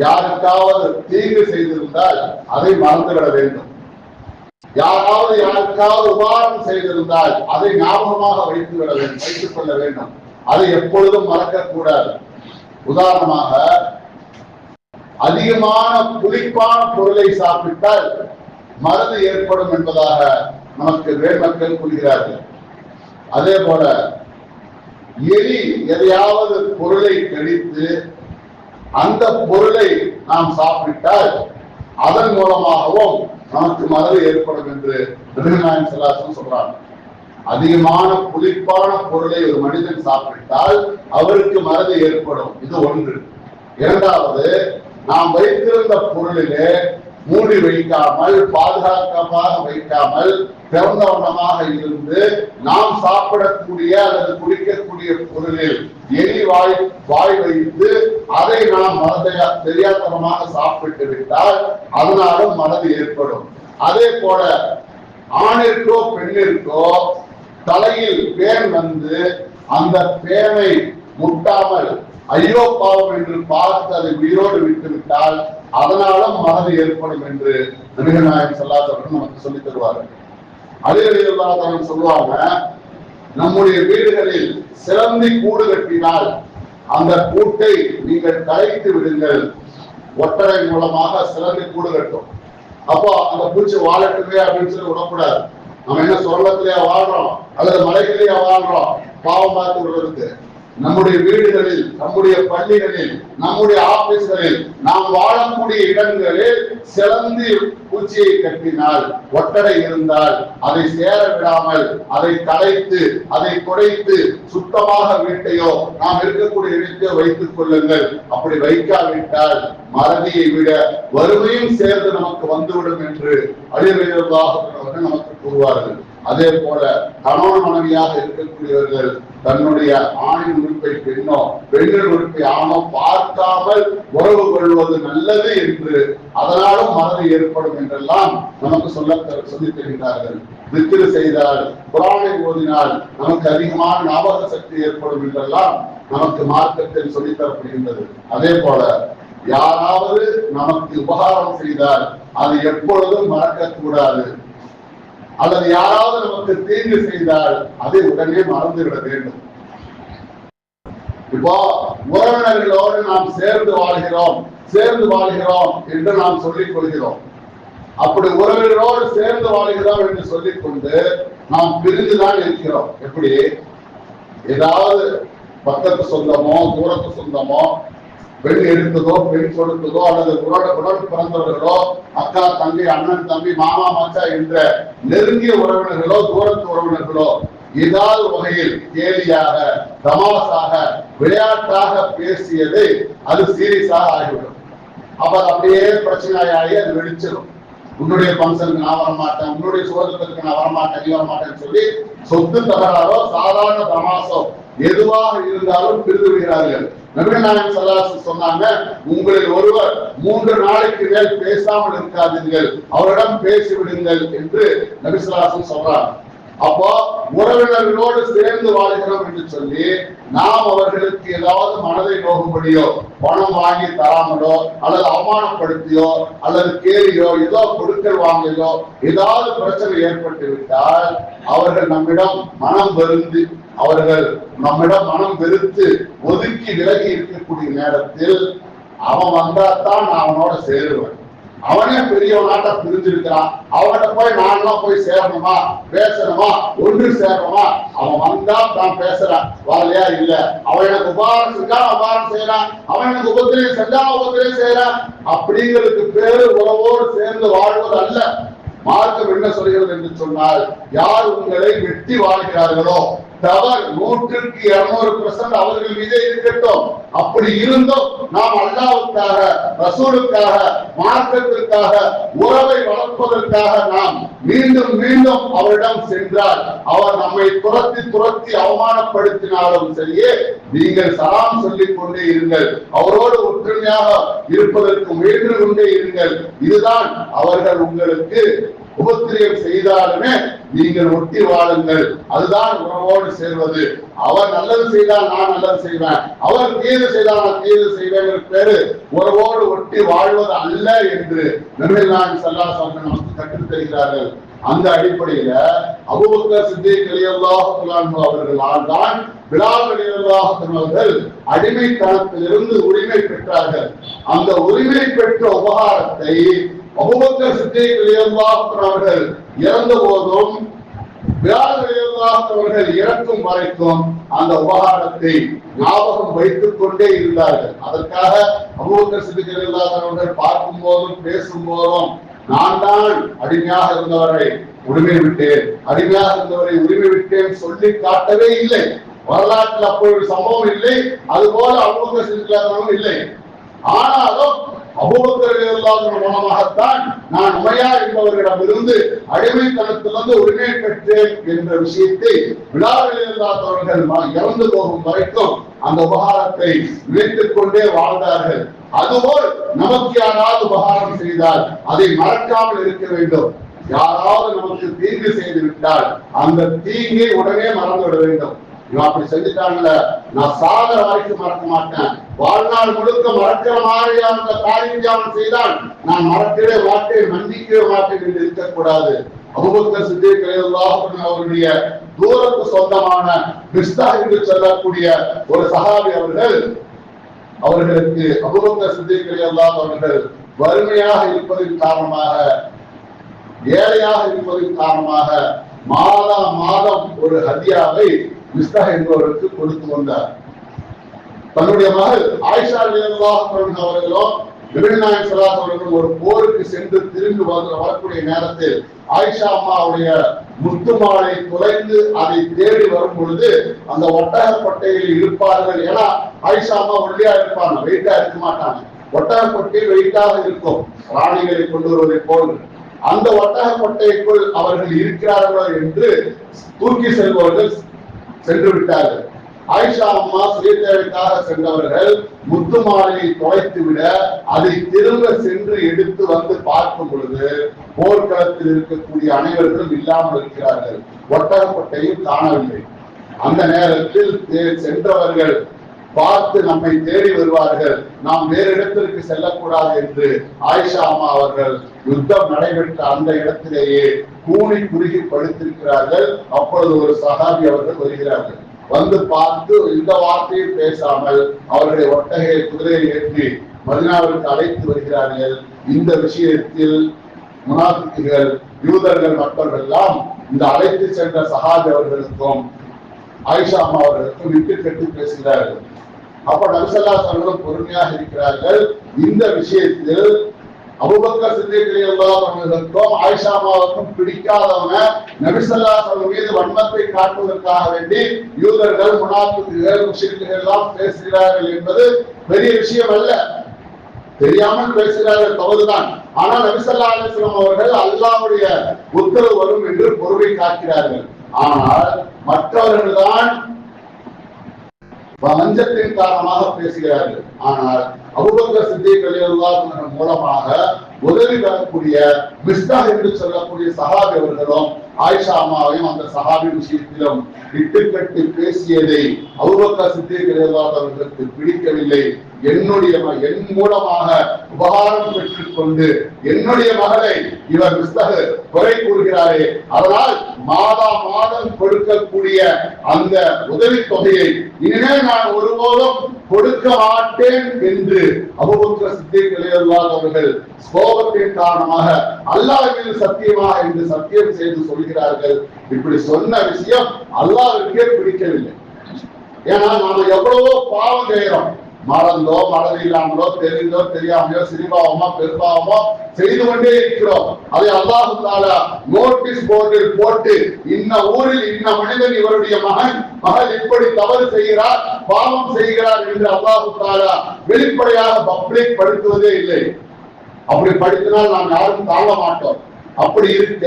யாருக்காவது தீங்கு செய்திருந்தால் அதை மறந்துவிட வேண்டும். யாருக்காவது உபகாரம் செய்திருந்தால் அதை ஞாபகமாக வைத்துக் கொள்ள வேண்டும். அதை எப்பொழுதும் மறக்கக்கூடாது. உதாரணமாக அதிகமான புளிப்பான பொருளை சாப்பிட்டால் மறதி ஏற்படும் என்பதாக நமக்கு வேண்மக்கள் கூறுகிறார்கள். அதே போல எலி எதையாவது பொருளை கடித்து அந்த பொருளை நாம் சாப்பிட்டால் அதன் மூலமாகவும் நமக்கு மறதி ஏற்படும் என்று நபிகள் நாயகம் ஸல்லல்லாஹு அலைஹி வஸல்லம் சொல்றாங்க. அதிகமான புளிப்பான பொருளை ஒரு மனிதன் சாப்பிட்டால் அவருக்கு மறதி ஏற்படும். இது ஒன்று. இரண்டாவது, நாம் வைத்திருந்த பொருளிலே மூடி வைக்காமல் பாதுகாப்பாக வைக்காமல் திறந்த வண்ணமாக இருந்து நாம் சாப்பிடக்கூடிய அல்லது குடிக்கக்கூடிய பொருளில் எலி வாய் வைத்து அதை நாம் தெரியாதனமாக சாப்பிட்டு விட்டால் அதனாலும் மறதி ஏற்படும். அதே போல ஆணிற்கோ பெண்ணிற்கோ தலையில் பேன் வந்து அந்த பேனை முட்டாமல் ஐயோ பாவம் என்று பார்த்து அதை உயிரோடு விட்டுவிட்டால் அதனாலும் மறதி ஏற்படும் என்று நபிகள் நாயகம் ஸல்லல்லாஹு அலைஹி வஸல்லம் நமக்கு சொல்லித் தருவார்கள். அதே சொல்லுவாங்க, நம்முடைய வீடுகளில் சிலந்தி கூடு கட்டினால் அந்த கூட்டை நீங்கள் கலைத்து விடுங்கள். ஒட்டடை மூலமாக சிலந்தி கூடு கட்டும். அப்போ அந்த பூச்சி வாழட்டுமே அப்படின்னு சொல்லி விடக்கூடாது. நம்ம என்ன சொர்க்கத்திலேயே வாழ்றோம் அல்லது மலைகளிலேயே வாழ்றோம் பாவம் பார்த்து விடுறதுக்கு? நம்முடைய வீடுகளில், நம்முடைய பள்ளிகளில், நம்முடைய ஆபீஸ்களில், நாம் வாழக்கூடிய இடங்களில் சிலந்தி பூச்சியை கட்டினால், ஒட்டடை இருந்தால் அதை சேர விடாமல் அதை கலைத்து அதை குறைத்து சுத்தமாக வீட்டையோ நாம் இருக்கக்கூடிய இடத்தையோ வைத்துக் கொள்ளுங்கள். அப்படி வைக்காவிட்டால் மறதியை விட வறுமையும் சேர்ந்து நமக்கு வந்துவிடும் என்று அழிவதாக நமக்கு கூறுவார்கள். அதே போல கணவன் மனைவியாக இருக்கக்கூடியவர்கள் தன்னுடைய ஆணின் உறுப்பை பெண்ணோ பெண்ணின் உறுப்பை ஆணோ பார்க்காமல் உறவு கொள்வது நல்லது என்று அதனாலும் மறதி ஏற்படும் என்றெல்லாம் நமக்கு சொல்லித் தருகிறார்கள். திக்ரு செய்தால், குர்ஆனை ஓதினால் நமக்கு அதிகமான ஞாபக சக்தி ஏற்படும் என்றெல்லாம் நமக்கு மார்க்கத்தில் சொல்லித் தரப்படுகின்றது. அதே போல யாராவது நமக்கு உபகாரம் செய்தால் அது எப்பொழுதும் மறக்கக்கூடாது. அல்லது யாராவது நமக்கு தீங்கு செய்தால் அதை உடனே மறந்துவிட வேண்டும். இப்போ உறவினர்களோடு நாம் சேர்ந்து வாழ்கிறோம் என்று நாம் சொல்லிக் கொள்கிறோம். அப்படி உறவினரோடு சேர்ந்து வாழ்கிறோம் என்று சொல்லிக் கொண்டு நாம் பிரிந்துதான் இருக்கிறோம். எப்படி? ஏதாவது பக்கத்து சொந்தமோ தூரத்து சொந்தமோ, பெண் எடுத்ததோ பெண் கொடுத்ததோ அல்லது உடன் பிறந்தவர்களோ, அக்கா தம்பி அண்ணன் தம்பி மாமா மச்சா என்ற நெருங்கிய உறவினர்களோ தூரத்து உறவினர்களோ ஏதாவது வகையில் கேலியாக தமாசாக விளையாட்டாக பேசியது அது சீரியஸாக ஆகிவிடும். அப்ப அப்படியே பிரச்சனையாகி அது வெடிச்சிடும். உன்னுடைய பங்கனுக்கு நான் வரமாட்டேன், உன்னுடைய சுதந்திரத்துக்கு நான் வரமாட்டேன், நீ வரமாட்டேன்னு சொல்லி சொத்து தகராறோ சாதாரண தமாசோ எதுவாக இருந்தாலும் பிரிந்து விடுகிறார்கள். நபிகள் நாயகம் ஸல்லல்லாஹு அலைஹி வஸல்லம் சொன்னாங்க, உங்களில் ஒருவர் 3 நாளைக்கு மேல் பேசாமல் இருக்காதீர்கள், அவரிடம் பேசிவிடுங்கள் என்று நபி ஸல்லல்லாஹு அலைஹி வஸல்லம் சொல்றாங்க. அப்போ உறவினர்களோடு சேர்ந்து வாழ்கிறோம் என்று சொல்லி நாம் அவர்களுக்கு ஏதாவது மனதை நோகும்படியோ பணம் வாங்கி தராமலோ அல்லது அவமானப்படுத்தியோ அல்லது கேலியோ ஏதோ கொடுக்கல் வாங்கலையோ ஏதாவது பிரச்சனை ஏற்பட்டு விட்டால் அவர்கள் நம்மிடம் மனம் வெறுத்து ஒதுக்கி விலகி இருக்கக்கூடிய நேரத்தில் அவன் வந்தாத்தான் நான் அவனோட சேருவேன். அவனே பெரியவனாட்ட பிரிஞ்சிருக்கிறான், அவன்கிட்ட போய் நான்லாம் போய் சேரணுமா, பேசணுமா, ஒன்று சேரணுமா? அவன் வந்தா நான் பேசுறேன், வரலையா இல்ல. அவன் எனக்கு உபகாரம் செஞ்சா உபகாரம் செய்யறான், அவன் எனக்கு உபத்திரையும் செஞ்சா உபத்திரையும் செய்யறான். அப்படிங்கிறதுக்கு பேரு உறவோடு சேர்ந்து வாழ்வது அல்ல. மார்க்கம் என்ன சொல்கிறது என்று சொன்னால், யார் உங்களை வெட்டி வாழ்கிறார்களோ தவறு 100% அவர்கள் மீதே இருக்கட்டும். அப்படி இருந்தும் நாம் அல்லாஹ்வுக்காக, ரசூலுக்காக, மார்க்கத்திற்காக, உறவை வளர்ப்பதற்காக நாம் மீண்டும் மீண்டும் அவரிடம் சென்றால் அவர் நம்மை துரத்தி அவமானப்படுத்தினாலும் சரியே நீங்கள் சலாம் சொல்லிக் கொண்டே இருங்கள், அவரோடு ஒற்றுமையாக இருப்பதற்கு முயன்று கொண்டே இருங்கள். இதுதான் அவர்கள் உங்களுக்கு உபத்திரியம் செய்தாலுமே நீங்கள் ஒட்டி வாழுங்கள். அதுதான் உறவோடு சேர்வது. அவர் நல்லது செய்தால் நான் நல்லது செய்வேன், அவர் தீது செய்தால் நான் தீது செய்வேன் பேரு உறவோடு ஒட்டி வாழ்வது அல்ல என்று நபிகள் நாயகம் ஸல்லல்லாஹு அலைஹி வஸல்லம் நமக்கு கற்றுத் தருகிறார்கள். அந்த அடிப்படையில அபூபக்கர் சித்திக் ரலியல்லாஹு அன்ஹு அவர்களால் தான் பிலால் ரலியல்லாஹு அன்ஹு அவர்கள் அடிமைத்தனத்திலிருந்து உரிமை பெற்றார்கள். அந்த உரிமை பெற்ற உபகாரத்தை அபூபக்கர் சித்திக் ரலியல்லாஹு அன்ஹு அவர்கள் இறந்த போதும் பிலால் ரலியல்லாஹு அன்ஹு அவர்கள் இறக்கும் வரைக்கும் அந்த உபகாரத்தை ஞாபகம் வைத்துக் கொண்டே இருந்தார்கள். அதற்காக அபூபக்கர் சித்திக் ரலியல்லாஹு அன்ஹு அவர்கள் பார்க்கும் போதும் பேசும் போதும் நான் தான் அடிமையாக இருந்தவரை உரிமை விட்டேன் சொல்லி காட்டவே இல்லை. வரலாற்றில் அப்பொழுது சம்பவம் இல்லை, அதுபோல அபூபக்கர் சித்திக் ரலியல்லாஹு இல்லை. ஆனாலும் அபூபக்கர் ரலியல்லாஹு அன்ஹு மூலமாகத்தான் நான் உமையா என்பவர்களிடமிருந்து அடிமைத்தனத்திலிருந்து உரிமை பெற்றேன் என்ற விஷயத்தை பிலால் ரலியல்லாஹு அவர்கள் இறந்து போகும் வரைக்கும் அந்த உபகாரத்தை நினைத்துக் கொண்டே வாழ்ந்தார்கள். அதுபோல் நமக்கு யாராவது உபகாரம் செய்தால் அதை மறக்காமல் இருக்க வேண்டும். யாராவது நமக்கு தீங்கு செய்து விட்டால் அந்த தீங்கை உடனே மறந்து விட வேண்டும். இவன் அப்படி செஞ்சுட்டாங்கல்ல, நான் சாகர வரைக்கும் மறக்க மாட்டேன், வாழ்நாள் முழுக்க மறக்கிற மாதிரியான அந்த காரியத்தை அவன் செய்தான், நான் மறக்கவே மாட்டேன், மன்னிக்கவே மாட்டேன் என்று இருக்கக்கூடாது. அபூபக்கர் சித்திக் ரலியல்லாஹு அன்ஹு அவருடைய தூரத்து சொந்தமான மிஸ்தாஹ் என்று சொல்லக்கூடிய ஒரு சஹாபி அவர்களுக்கு அபூபக்கர் சித்திக் ரலியல்லாஹு அவர்கள் வறுமையாக இருப்பதன் காரணமாக, ஏழையாக இருப்பதன் காரணமாக மாதம் ஒரு ஹதியாவை மிஸ்தாஹ் என்பவருக்கு கொடுத்து வந்தார். தன்னுடைய மகள் ஆயிஷா ரலியல்லாஹு அன்ஹா அவர்களும் நபிகள் நாயகம் ஸல்லல்லாஹு அலைஹி வஸல்லம் ஒரு போருக்கு சென்று திரும்பி வரக்கூடிய நேரத்தில் ஆயிஷா அம்மாவுடைய முத்துமாலை குறைந்து அதை தேடி வரும் பொழுது அந்த ஒட்டகப்பட்டையில் இருப்பார்கள். ஏன்னா ஆயிஷா அம்மா ஒல்லியா இருப்பாங்க, வெயிட்டா இருக்க மாட்டாங்க. ஒட்டகப்பட்டை வெயிட்டாக இருக்கும், ராணிகளை கொண்டு வருவதை போல். அந்த ஒட்டகப்பட்டைக்குள் அவர்கள் இருக்கிறார்களோ என்று தூக்கி செல்பவர்கள் சென்று விட்டார்கள். ஆயிஷா அம்மா சுயதேவைக்காக சென்றவர்கள் முத்துமாலையை தொலைத்து விட அதை திரும்ப சென்று எடுத்து வந்து பார்க்கும் பொழுது போர்க்களத்தில் இருக்கக்கூடிய அனைவர்களும் இல்லாமல் இருக்கிறார்கள், ஒட்டகப்பட்டையும் காணவில்லை. அந்த நேரத்தில் சென்றவர்கள் பார்த்து நம்மை தேடி வருவார்கள், நாம் வேறு இடத்திற்கு செல்லக்கூடாது என்று ஆயிஷா அம்மா அவர்கள் யுத்தம் நடைபெற்ற அந்த இடத்திலேயே கூனி குறுகி படுத்திருக்கிறார்கள். அப்பொழுது ஒரு சஹாபி அவர்கள் வருகிறார்கள். வந்து பார்த்து இந்த வார்த்தையை பேசாமல் அவர்களை ஒட்டகை குதிரையை ஏற்றி மதீனாவிற்கு அழைத்து வருகிறார்கள். இந்த விஷயத்தில் முனாஃபிக்குகள், யூதர்கள் மற்றவர்கள் எல்லாம் இந்த அழைத்து சென்ற சஹாபி அவர்களுக்கும் ஆயிஷா அம்மா அவர்களுக்கும் விட்டு கட்டி பேசுகிறார்கள். அப்ப நபி ஸல்லல்லாஹு அலைஹி வஸல்லம் பொறுமையாக இருக்கிறார்கள். இந்த விஷயத்தில் அபூபக்கர் சித்திக் ரலியல்லாஹு அன்ஹுவுக்கும் ஆயிஷா அம்மாவுக்கும் பிடிக்காதவங்க நபி ஸல்லல்லாஹு அலைஹி வஸல்லம் மீது வன்மத்தை காட்டுவதற்காக வேண்டி யூதர்கள், முனாஃபிக்குகள், முஷ்ரிக்குகள் எல்லாம் பேசுகிறார்கள் என்பது பெரிய விஷயம் அல்ல. தெரியாமல் பேசுகிறார்கள், தவறுதான். ஆனால் நபி ஸல்லல்லாஹு அலைஹி வஸல்லம் அவர்கள் அல்லாஹ்வுடைய உத்தரவு வரும் என்று பொறுமை காக்கிறார்கள். ஆனால் மற்றவர்கள் தான் வஞ்சத்தின் காரணமாக பேசுகிறார்கள். ஆனால் அபூபக்கர் சித்திக் ரலியல்லாஹு அன்ஹு மூலமாக உதவி தரக்கூடிய மிஸ்தாஹ் என்று சொல்லக்கூடிய சஹாபி அவர்களும் ஆயிஷா அம்மாவையும் அந்த சஹாபி விஷயத்திலும் இட்டுக்கட்டி பேசியதை அபூபக்கர் சித்திக் ரலியல்லாஹு அன்ஹு அவர்களுக்கு பிடிக்கவில்லை. என் மூலமாக உபகாரம் பெற்றுக் கொண்டு என்னுடைய மகளை இவர் மிஸ்தாஹ் குறை கூறுகிறாரே, அதனால் மாதம் கொடுக்கக்கூடிய அந்த உதவி தொகையை இனிமேல் நான் ஒருபோதும் கொடுக்க மாட்டேன் என்று அபூபக்கர் சித்திக் ரலியல்லாஹு அவர்கள் கோபத்தின் காரணமாக அல்லாஹ் மீது சத்தியமாக என்று சத்தியம் செய்து சொல்கிறார்கள். இப்படி சொன்ன விஷயம் அல்லாஹ்வுக்கே பிடிக்கவில்லை. ஏன்னா நாம எவ்வளவோ பாவம் செய்யறோம், மறந்தோ மறதி இல்லாமலோ தெரிந்தோ தெரியாமலோ சிறிபாவமோ பெரும்பாவமோ செய்து கொண்டே இருக்கிறோம். அதை அல்லாஹ் தஆலா நோட்டீஸ் போர்டில் போட்டு இன்ன ஊரில் இன்ன மனிதன் இவருடைய மகள் இப்படி தவறு செய்கிறார், பாவம் செய்கிறார் என்று அல்லாஹ் தஆலா வெளிப்படையாக பப்ளிக் படுத்துவதே இல்லை. அப்படி படித்தினால் நாம் யாரும் தாழ மாட்டோம். அப்படி இருக்க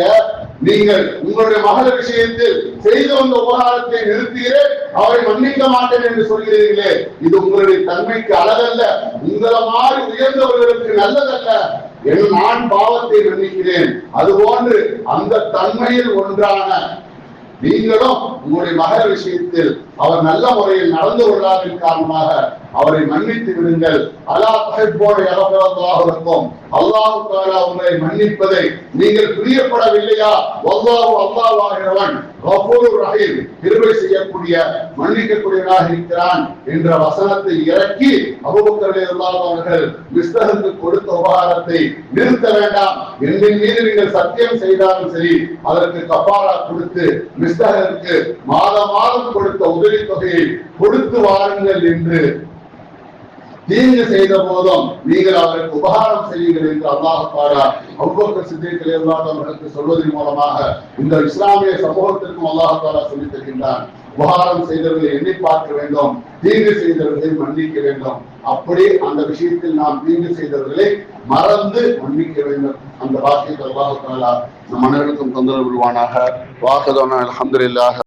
நீங்கள் உங்களுடைய மகள் விஷயத்தில் செய்து வந்த உபகாரத்தை நிறுத்துகிறேன், அவரை மன்னிக்க மாட்டேன் என்று சொல்கிறீர்களே, இது உங்களுடைய தன்மைக்கு அழகல்ல, உங்களை மாதிரி உயர்ந்தவர்களுக்கு நல்லதல்ல. நான் பாவத்தை மன்னிக்கிறேன். அதுபோன்று அந்த தன்மையில் ஒன்றான நீங்களும் உங்களுடைய மகள் விஷயத்தில் அவர் நல்ல முறையில் நடந்து கொள்ளாதன் காரணமாக அவரை மன்னித்து விடுங்கள். அல்லாஹ் உங்களை மன்னிப்பதை நீங்கள் பிரியப்படவில்லையா? அல்லாஹ் ஆகிறவன் கஃபூருர் ரஹீம், கிருபை செய்யக்கூடிய மன்னிக்கக்கூடியவனாக இருக்கிறான் என்ற வசனத்தை இறக்கி அபூபக்கர் ரலியல்லாஹு அவர்கள் மிஸ்தாஹுக்கு கொடுத்த உபகாரத்தை நிறுத்த வேண்டாம், என்னின் மீது நீங்கள் சத்தியம் செய்தாலும் சரி அதற்கு கஃபாரா கொடுத்து மிஸ்தாஹுக்கு மாதம் கொடுத்த உதவி தொகையை கொடுத்து வாருங்கள் என்று தீங்கு செய்த போதும் நீங்கள் அவருக்கு உபகாரம் செய்யுங்கள் என்று அல்லாஹ் தஆலா அபூபக்கர் சித்திக் ரலியல்லாஹு அவர்களுக்கு சொல்வதன் மூலமாக இந்த இஸ்லாமிய சமூகத்திற்கும் அல்லாஹ் தஆலா சொல்லித் தருகின்றான். உபகாரம் செய்தவர்களை எண்ணி பார்க்க வேண்டும், தீங்கு செய்தவர்களை மன்னிக்க வேண்டும். அப்படி அந்த விஷயத்தில் நாம் தீங்கு செய்தவர்களை மறந்து மன்னிக்க வேண்டும். அந்த பாக்கியத்தை அல்லாஹ் தஆலா நம் அனைவருக்கும் தொந்தரவு விடுவானாக. வாஹதனா அல்ஹம்துலில்லாஹ்.